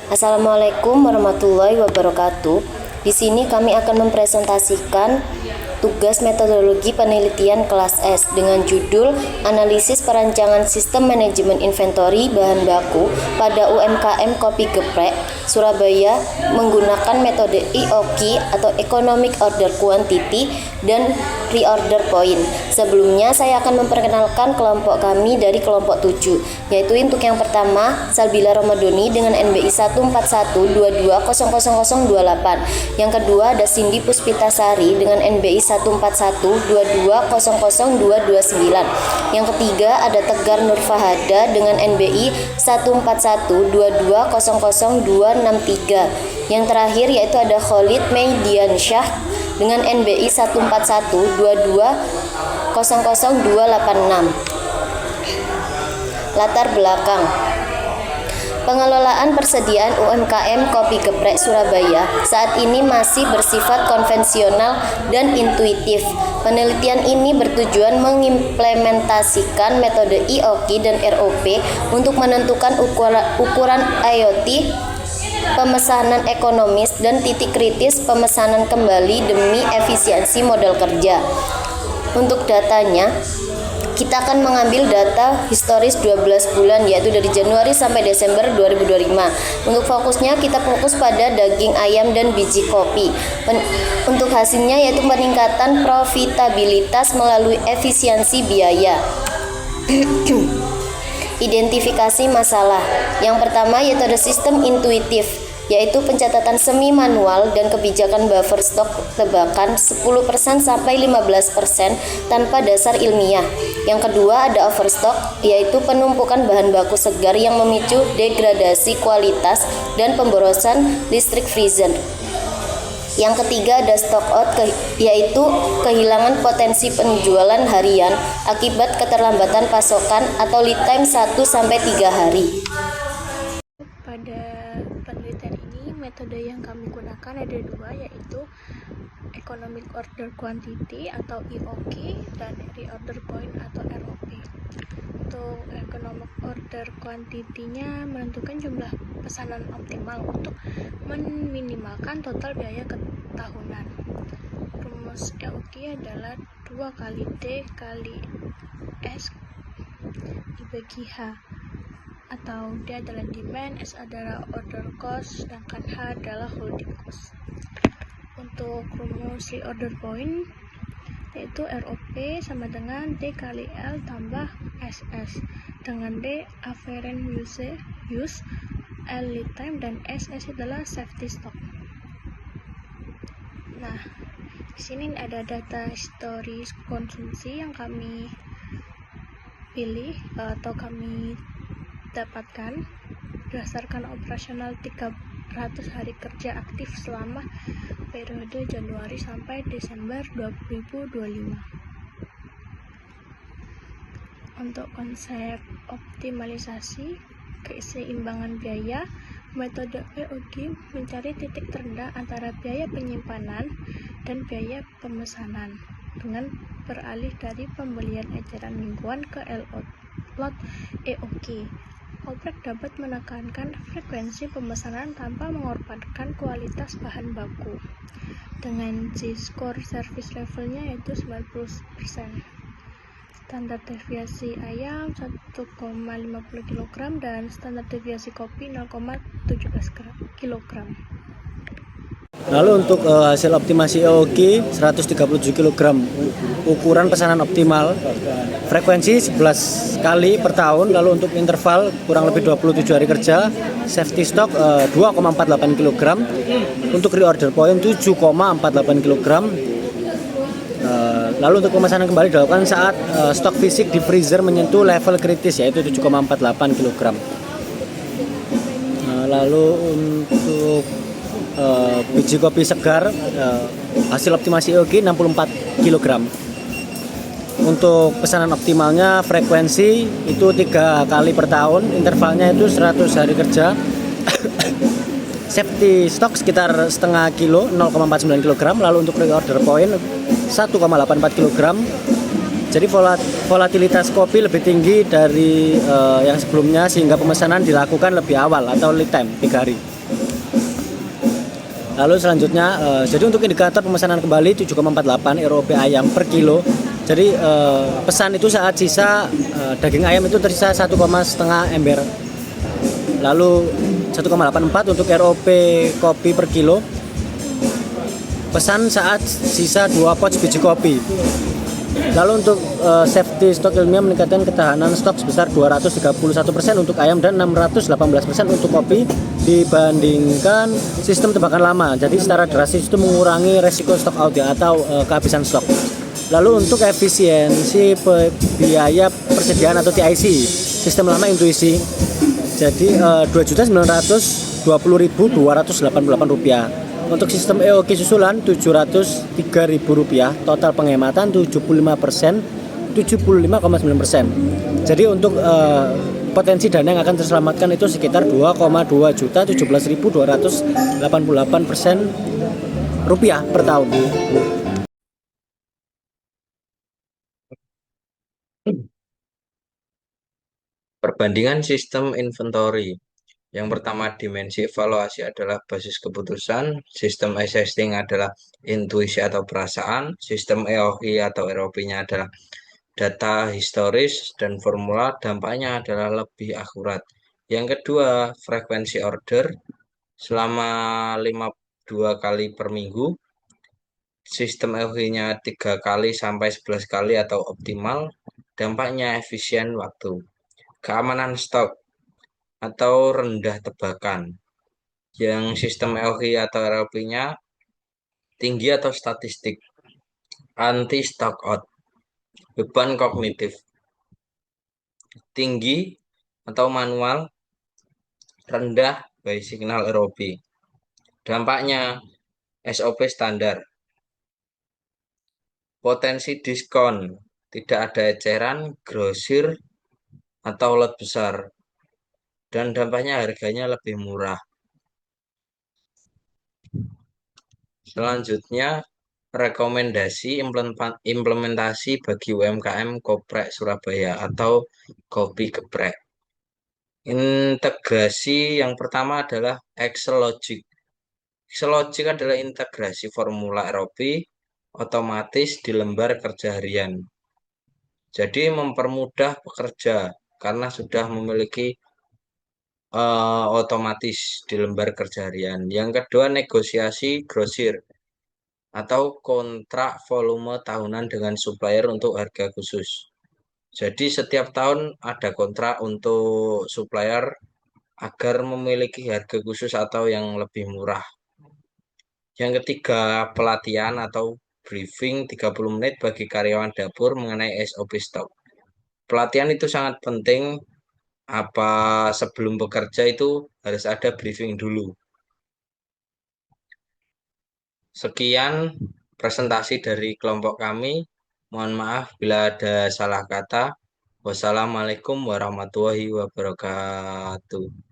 Assalamualaikum warahmatullahi wabarakatuh. Di sini kami akan mempresentasikan tugas metodologi penelitian kelas S dengan judul Analisis Perancangan Sistem Manajemen Inventory Bahan Baku pada UMKM Kopi Geprek, Surabaya menggunakan metode EOQ atau Economic Order Quantity dan Reorder Point. Sebelumnya saya akan memperkenalkan kelompok kami dari kelompok 7, yaitu untuk yang pertama Salbila Ramadhani dengan NBI 14122000028. Yang kedua ada Cindy Puspitasari dengan NBI 14122000229. Yang ketiga ada Tegar Nurfahada dengan NBI 14122000263. Yang terakhir yaitu ada Khalid Meidiansyah dengan NBI 14122000286. Latar belakang pengelolaan persediaan UMKM Kopi Geprek Surabaya saat ini masih bersifat konvensional dan intuitif. Penelitian ini bertujuan mengimplementasikan metode EOQ dan ROP untuk menentukan ukuran IoT pemesanan ekonomis dan titik kritis pemesanan kembali demi efisiensi modal kerja. Untuk datanya, kita akan mengambil data historis 12 bulan, yaitu dari Januari sampai Desember 2025. Untuk fokusnya kita fokus pada daging ayam dan biji kopi. Untuk hasilnya yaitu peningkatan profitabilitas melalui efisiensi biaya. Identifikasi masalah. Yang pertama yaitu ada sistem intuitif, yaitu pencatatan semi manual dan kebijakan buffer stok tebakan 10% sampai 15% tanpa dasar ilmiah. Yang kedua ada overstock, yaitu penumpukan bahan baku segar yang memicu degradasi kualitas dan pemborosan listrik freezer. Yang ketiga ada stock out, yaitu kehilangan potensi penjualan harian akibat keterlambatan pasokan atau lead time 1-3 hari. Pada penelitian ini metode yang kami gunakan ada dua, yaitu Economic Order Quantity atau EOQ dan Reorder Point atau ROP. Untuk Economic Order Quantity-nya menentukan jumlah pesanan optimal untuk meminimalkan total biaya ketahunan. Rumus EOQ adalah 2 kali D kali S dibagi H, atau D adalah demand, S adalah order cost, sedangkan H adalah holding cost. Untuk rumus reorder point yaitu ROP sama dengan D kali L tambah SS, dengan D afferent use, L lead time, dan SS adalah safety stock. Nah, di sini ada data historis konsumsi yang kami pilih atau kami dapatkan berdasarkan operasional 300 hari kerja aktif selama periode Januari sampai Desember 2025. Untuk konsep optimalisasi keseimbangan biaya, metode EOQ mencari titik terendah antara biaya penyimpanan dan biaya pemesanan dengan beralih dari pembelian eceran mingguan ke lot EOQ. Oprek dapat menekankan frekuensi pemesanan tanpa mengorbankan kualitas bahan baku. Dengan Z-score service levelnya yaitu 90%. Standar deviasi ayam 1,50 kg dan standar deviasi kopi 0,17 kg. Lalu untuk hasil optimasi EOQ 137 kg ukuran pesanan optimal, frekuensi 11 kali per tahun. Lalu untuk interval kurang lebih 27 hari kerja, safety stock 2,48 kg, untuk reorder point 7,48 kg. Lalu untuk pemesanan kembali dilakukan saat stok fisik di freezer menyentuh level kritis yaitu 7,48 kg. Lalu untuk biji kopi segar hasil optimasi EOQ 64 kg. Untuk pesanan optimalnya frekuensi itu 3 kali per tahun, intervalnya itu 100 hari kerja. Safety stock sekitar setengah kilo 0,49 kg. Lalu untuk reorder point 1,84 kg. Jadi volatilitas kopi lebih tinggi dari yang sebelumnya sehingga pemesanan dilakukan lebih awal atau lead time 3 hari. Lalu selanjutnya, jadi untuk indikator pemesanan kembali 7,48 ROP ayam per kilo. Jadi pesan itu saat sisa daging ayam itu tersisa 1,5 ember. Lalu 1,84 untuk ROP kopi per kilo. Pesan saat sisa 2 pouch biji kopi. Lalu untuk safety stok ilmiah meningkatkan ketahanan stok sebesar 231% untuk ayam dan 618% untuk kopi dibandingkan sistem tebakan lama. Jadi secara drastis itu mengurangi resiko stok out ya, atau kehabisan stok. Lalu untuk efisiensi biaya persediaan atau TIC, sistem lama intuisi. Jadi Rp2.920.288. Untuk sistem EOG susulan Rp703.000, total penghematan 75%, 75,9%. Jadi untuk potensi dana yang akan terselamatkan itu sekitar 2,2.017.288% rupiah per tahun. Perbandingan sistem inventory. Yang pertama, dimensi evaluasi adalah basis keputusan, sistem assessing adalah intuisi atau perasaan, sistem EOI atau ROP-nya adalah data historis, dan formula dampaknya adalah lebih akurat. Yang kedua, frekuensi order selama 2 kali per minggu, sistem EOI-nya 3 kali sampai 11 kali atau optimal, dampaknya efisien waktu. Keamanan stok atau rendah tebakan. Yang sistem EOI atau RLP-nya tinggi atau statistik. Anti stock out. Beban kognitif. Tinggi atau manual, rendah by signal ROP. Dampaknya SOP standar. Potensi diskon, tidak ada eceran, grosir, atau lot besar. Dan dampaknya harganya lebih murah. Selanjutnya, rekomendasi implementasi bagi UMKM Koprek Surabaya atau Kopi Geprek. Integrasi yang pertama adalah Excel Logic. Excel Logic adalah integrasi formula ROP otomatis di lembar kerja harian. Jadi mempermudah pekerja karena sudah memiliki otomatis di lembar kerja harian. Yang kedua, negosiasi grosir atau kontrak volume tahunan dengan supplier untuk harga khusus. Jadi setiap tahun ada kontrak untuk supplier agar memiliki harga khusus atau yang lebih murah. Yang ketiga, pelatihan atau briefing 30 menit bagi karyawan dapur mengenai SOP stok. Pelatihan itu sangat penting, sebelum bekerja itu harus ada briefing dulu. Sekian presentasi dari kelompok kami. Mohon maaf bila ada salah kata. Wassalamualaikum warahmatullahi wabarakatuh.